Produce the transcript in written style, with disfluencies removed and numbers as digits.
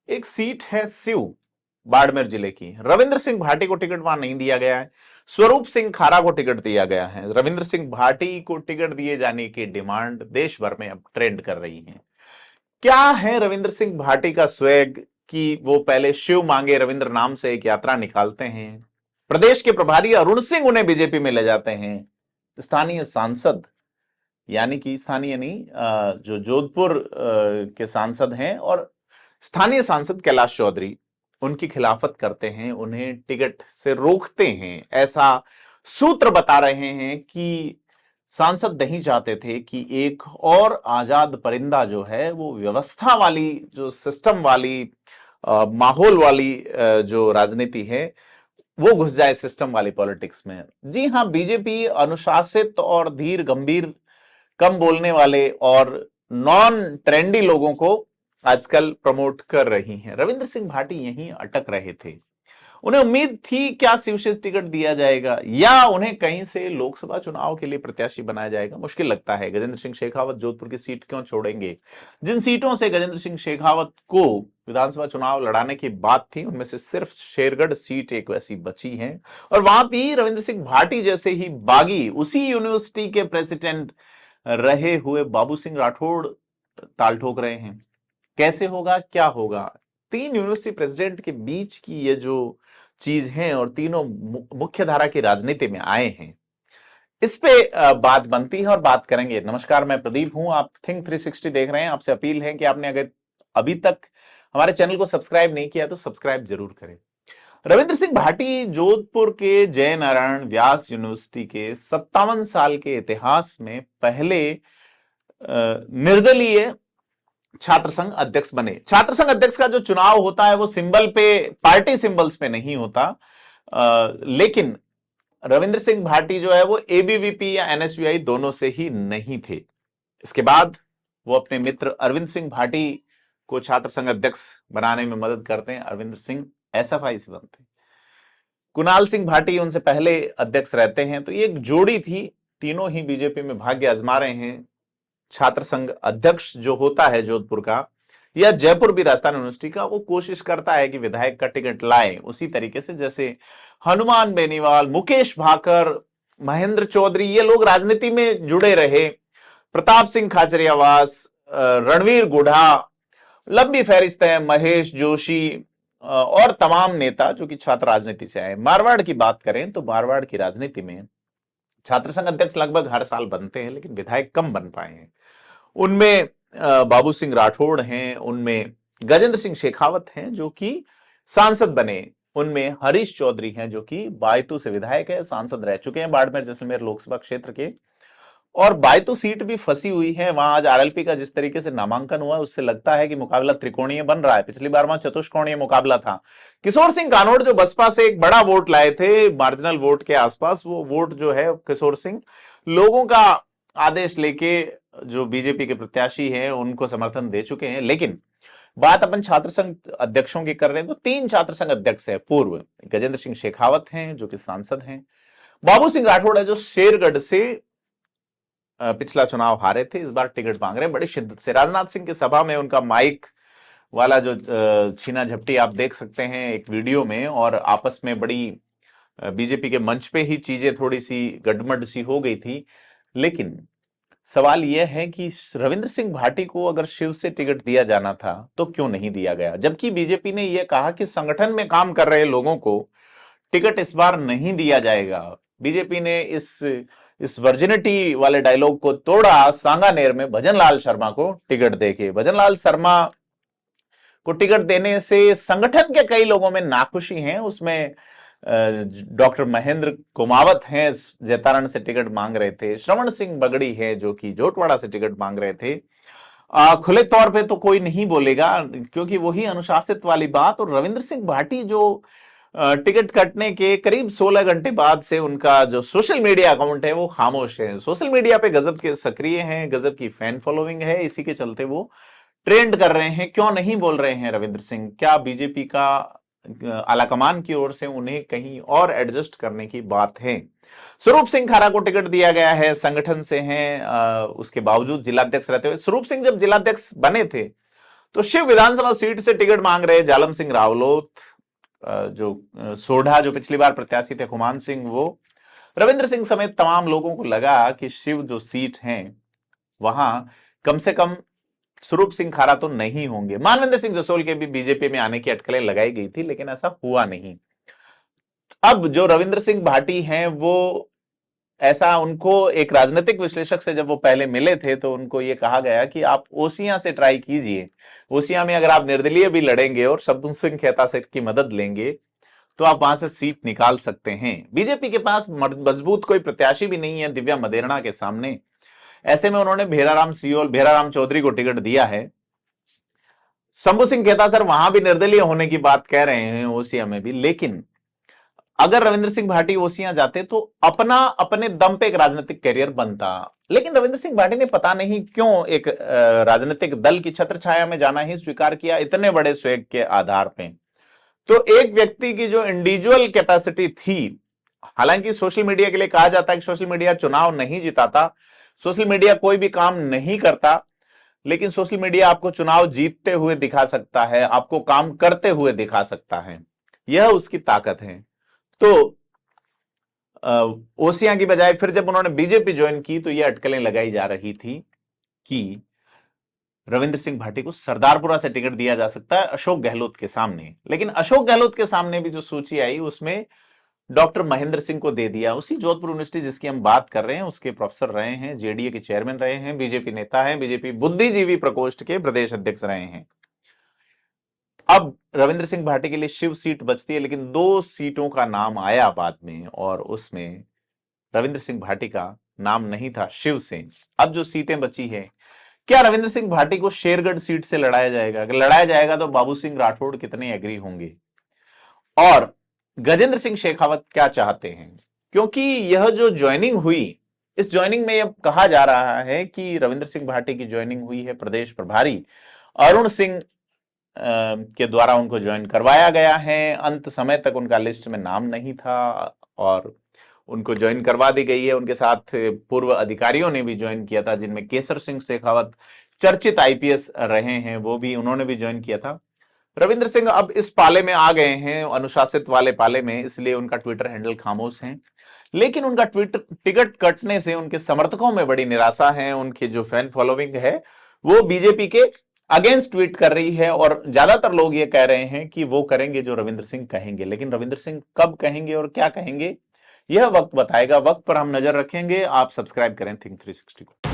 एक सीट है स्यू, बाड़मेर जिले की। रविंद्र सिंह भाटी को टिकट वहां नहीं दिया गया है, स्वरूप सिंह खारा को टिकट दिया गया है। रविंद्र सिंह भाटी को टिकट दिए जाने की डिमांड देश भर में अब ट्रेंड कर रही है। क्या है रविंद्र सिंह भाटी का स्वैग कि वो पहले शिव मांगे रविंद्र नाम से एक यात्रा निकालते हैं, प्रदेश के प्रभारी अरुण सिंह उन्हें बीजेपी में ले जाते हैं, स्थानीय सांसद यानी कि स्थानीय नहीं, जो जोधपुर के सांसद हैं और स्थानीय सांसद कैलाश चौधरी उनकी खिलाफत करते हैं, उन्हें टिकट से रोकते हैं। ऐसा सूत्र बता रहे हैं कि सांसद नहीं चाहते थे कि एक और आजाद परिंदा जो है वो व्यवस्था वाली, जो सिस्टम वाली, माहौल वाली जो राजनीति है वो घुस जाए सिस्टम वाली पॉलिटिक्स में। जी हां, बीजेपी अनुशासित और धीर गंभीर, कम बोलने वाले और नॉन ट्रेंडी लोगों को आजकल प्रमोट कर रही हैं। रविंद्र सिंह भाटी यहीं अटक रहे थे। उन्हें उम्मीद थी क्या शिव से टिकट दिया जाएगा या उन्हें कहीं से लोकसभा चुनाव के लिए प्रत्याशी बनाया जाएगा। मुश्किल लगता है। गजेंद्र सिंह शेखावत जोधपुर की सीट क्यों छोड़ेंगे? जिन सीटों से गजेंद्र सिंह शेखावत को विधानसभा चुनाव लड़ाने की बात थी उनमें से सिर्फ शेरगढ़ सीट एक वैसी बची है और वहां भी रविंद्र सिंह भाटी जैसे ही बागी, उसी यूनिवर्सिटी के प्रेसिडेंट रहे हुए बाबू सिंह राठौड़ ताल ठोक रहे हैं। कैसे होगा, क्या होगा? तीन यूनिवर्सिटी प्रेसिडेंट के बीच की ये जो चीज है और तीनों मुख्य धारा की राजनीति में आए हैं, इस पे बात बनती है और बात करेंगे। नमस्कार, मैं प्रदीप हूं, आप थिंक 360 देख रहे हैं। आपसे अपील है कि आपने अगर अभी तक हमारे चैनल को सब्सक्राइब नहीं किया तो सब्सक्राइब जरूर करें। रविंद्र सिंह भाटी जोधपुर के जय नारायण व्यास यूनिवर्सिटी के 57 साल के इतिहास में पहले निर्दलीय छात्र संघ अध्यक्ष बने। छात्र संघ अध्यक्ष का जो चुनाव होता है वो सिंबल पे, पार्टी सिंबल्स पे नहीं होता, लेकिन रविंद्र सिंह भाटी जो है वो एबीवीपी या एनएसयूआई दोनों से ही नहीं थे। इसके बाद वो अपने मित्र अरविंद सिंह भाटी को छात्र संघ अध्यक्ष बनाने में मदद करते हैं। अरविंद सिंह एसएफआई से बनते हैं, कुणाल सिंह भाटी उनसे पहले अध्यक्ष रहते हैं। तो ये एक जोड़ी थी, तीनों ही बीजेपी में भाग्य आजमा रहे हैं। छात्र संघ अध्यक्ष जो होता है जोधपुर का या जयपुर भी राजस्थान यूनिवर्सिटी का, वो कोशिश करता है कि विधायक का टिकट लाए उसी तरीके से जैसे हनुमान बेनीवाल, मुकेश भाकर, महेंद्र चौधरी, ये लोग राजनीति में जुड़े रहे। प्रताप सिंह खाचरियावास, रणवीर गुढ़ा, लंबी फहरिस्त है, महेश जोशी और तमाम नेता जो कि छात्र राजनीति से आए। मारवाड़ की बात करें तो मारवाड़ की राजनीति में छात्र संघ अध्यक्ष लगभग हर साल बनते हैं लेकिन विधायक कम बन पाए हैं। उनमें बाबू सिंह राठौड़ हैं, उनमें गजेंद्र सिंह शेखावत हैं जो कि सांसद बने, उनमें हरीश चौधरी हैं जो कि बायतू से विधायक है, सांसद रह चुके हैं बाड़मेर जैसलमेर लोकसभा क्षेत्र के। और बायतू सीट भी फंसी हुई है। वहां आज आरएलपी का जिस तरीके से नामांकन हुआ उससे लगता है कि मुकाबला त्रिकोणीय बन रहा है। पिछली बार वहां चतुष्कोणीय मुकाबला था। किशोर सिंह कानोड़ जो बसपा से एक बड़ा वोट लाए थे मार्जिनल वोट के आसपास, वो वोट जो है किशोर सिंह लोगों का आदेश लेके जो बीजेपी के प्रत्याशी हैं उनको समर्थन दे चुके हैं। लेकिन बात अपन छात्र संघ अध्यक्षों की कर रहे हैं तो तीन छात्र संघ अध्यक्ष है पूर्व। गजेंद्र सिंह शेखावत हैं जो कि सांसद हैं, बाबू सिंह राठौड़ है जो शेरगढ़ से पिछला चुनाव हारे थे, इस बार टिकट मांग रहे हैं बड़ी शिद्दत से। राजनाथ सिंह की सभा में उनका माइक वाला जो छीना झपटी आप देख सकते हैं एक वीडियो में, और आपस में बड़ी बीजेपी के मंच पे ही चीजें थोड़ी सी गड़बड़ सी हो गई थी। लेकिन सवाल यह है कि रविंद्र सिंह भाटी को अगर शिव से टिकट दिया जाना था तो क्यों नहीं दिया गया, जबकि बीजेपी ने यह कहा कि संगठन में काम कर रहे लोगों को टिकट इस बार नहीं दिया जाएगा। बीजेपी ने इस वर्जिनिटी वाले डायलॉग को तोड़ा सांगानेर में भजनलाल शर्मा को टिकट देके। भजनलाल शर्मा को टिकट देने से संगठन के कई लोगों में नाखुशी है। उसमें डॉक्टर महेंद्र कुमावत हैं, जैतारण से टिकट मांग रहे थे। श्रवण सिंह बगड़ी है जो कि जोटवाड़ा से टिकट मांग रहे थे। खुले तौर पे तो कोई नहीं बोलेगा क्योंकि वही अनुशासित वाली बात। और रविंद्र सिंह भाटी जो टिकट कटने के करीब 16 घंटे बाद से उनका जो सोशल मीडिया अकाउंट है वो खामोश है। सोशल मीडिया पे गजब के सक्रिय हैं, गजब की फैन फॉलोइंग है, इसी के चलते वो ट्रेंड कर रहे हैं। क्यों नहीं बोल रहे हैं रविंद्र सिंह? क्या बीजेपी का आलाकमान की ओर से उन्हें कहीं और एडजस्ट करने की बात है? स्वरूप सिंह खारा को टिकट दिया गया है, संगठन से हैं, उसके बावजूद जिलाध्यक्ष रहते हुए। स्वरूप सिंह जब जिलाध्यक्ष बने थे तो शिव विधानसभा सीट से टिकट मांग रहे जालम सिंह रावलोत, जो सोढ़ा जो पिछली बार प्रत्याशी थे खुमान सिंह, वो रविंद्र सिंह समेत तमाम लोगों को लगा कि शिव जो सीट हैं वहां कम से कम स्वरूप सिंह खारा तो नहीं होंगे। मानवेंद्र सिंह जसोल के भी बीजेपी में आने की अटकलें लगाई गई थी, लेकिन ऐसा हुआ नहीं। अब जो रविंद्र सिंह भाटी हैं वो, ऐसा उनको एक राजनीतिक विश्लेषक से जब वो पहले मिले थे तो उनको ये कहा गया कि आप ओसियां से ट्राई कीजिए, ओसियां में अगर आप निर्दलीय भी लड़ेंगे और शब्द सिंह खेता से की मदद लेंगे तो आप वहां से सीट निकाल सकते हैं। बीजेपी के पास मजबूत कोई प्रत्याशी भी नहीं है दिव्या मदेरणा के सामने। ऐसे में उन्होंने भेराराम चौधरी को टिकट दिया है। शंभू सिंह खेता सर वहां भी निर्दलीय होने की बात कह रहे हैं ओसिया में भी, लेकिन अगर रविंद्र सिंह भाटी ओसियां जाते तो अपने दम पे एक राजनीतिक कैरियर बनता। लेकिन रविंद्र सिंह भाटी ने पता नहीं क्यों एक राजनीतिक दल की छत्र छाया में जाना ही स्वीकार किया, इतने बड़े स्वैग के आधार पे। तो एक व्यक्ति की जो इंडिविजुअल कैपेसिटी थी, हालांकि सोशल मीडिया के लिए कहा जाता है कि सोशल मीडिया चुनाव नहीं जिताता, सोशल मीडिया कोई भी काम नहीं करता, लेकिन सोशल मीडिया आपको चुनाव जीतते हुए दिखा सकता है, आपको काम करते हुए दिखा सकता है, यह उसकी ताकत है। तो ओसियां की बजाय फिर जब उन्होंने बीजेपी ज्वाइन की तो यह अटकलें लगाई जा रही थी कि रविंद्र सिंह भाटी को सरदारपुरा से टिकट दिया जा सकता है अशोक गहलोत के सामने। लेकिन अशोक गहलोत के सामने भी जो सूची आई उसमें डॉक्टर महेंद्र सिंह को दे दिया। उसी जोधपुर यूनिवर्सिटी जिसकी हम बात कर रहे हैं उसके प्रोफेसर रहे हैं, जेडीए के चेयरमैन रहे हैं, बीजेपी नेता हैं, बीजेपी बुद्धिजीवी प्रकोष्ठ के प्रदेश अध्यक्ष रहे हैं। अब रविंद्र सिंह भाटी के लिए शिव सीट बचती है, लेकिन 2 सीटों का नाम आया बाद में और उसमें रविंद्र सिंह भाटी का नाम नहीं था शिव से। अब जो सीटें बची है, क्या रविंद्र सिंह भाटी को शेरगढ़ सीट से लड़ाया जाएगा? अगर लड़ाया जाएगा तो बाबू सिंह राठौड़ कितने एग्री होंगे और गजेंद्र सिंह शेखावत क्या चाहते हैं? क्योंकि यह जो ज्वाइनिंग हुई, इस ज्वाइनिंग में यह कहा जा रहा है कि रविंद्र सिंह भाटी की ज्वाइनिंग हुई है प्रदेश प्रभारी अरुण सिंह के द्वारा उनको ज्वाइन करवाया गया है। अंत समय तक उनका लिस्ट में नाम नहीं था और उनको ज्वाइन करवा दी गई है। उनके साथ पूर्व अधिकारियों ने भी ज्वाइन किया था, जिनमें केसर सिंह शेखावत चर्चित आईपीएस रहे हैं, वो भी उन्होंने भी ज्वाइन किया था। रविंद्र सिंह अब इस पाले में आ गए हैं, अनुशासित वाले पाले में, इसलिए उनका ट्विटर हैंडल खामोश है। लेकिन उनका टिकट कटने से उनके समर्थकों में बड़ी निराशा है। उनकी जो फैन फॉलोइंग है वो बीजेपी के अगेंस्ट ट्वीट कर रही है और ज्यादातर लोग ये कह रहे हैं कि वो करेंगे जो रविंद्र सिंह कहेंगे। लेकिन रविंद्र सिंह कब कहेंगे और क्या कहेंगे यह वक्त बताएगा। वक्त पर हम नजर रखेंगे। आप सब्सक्राइब करें थिंक 360 को।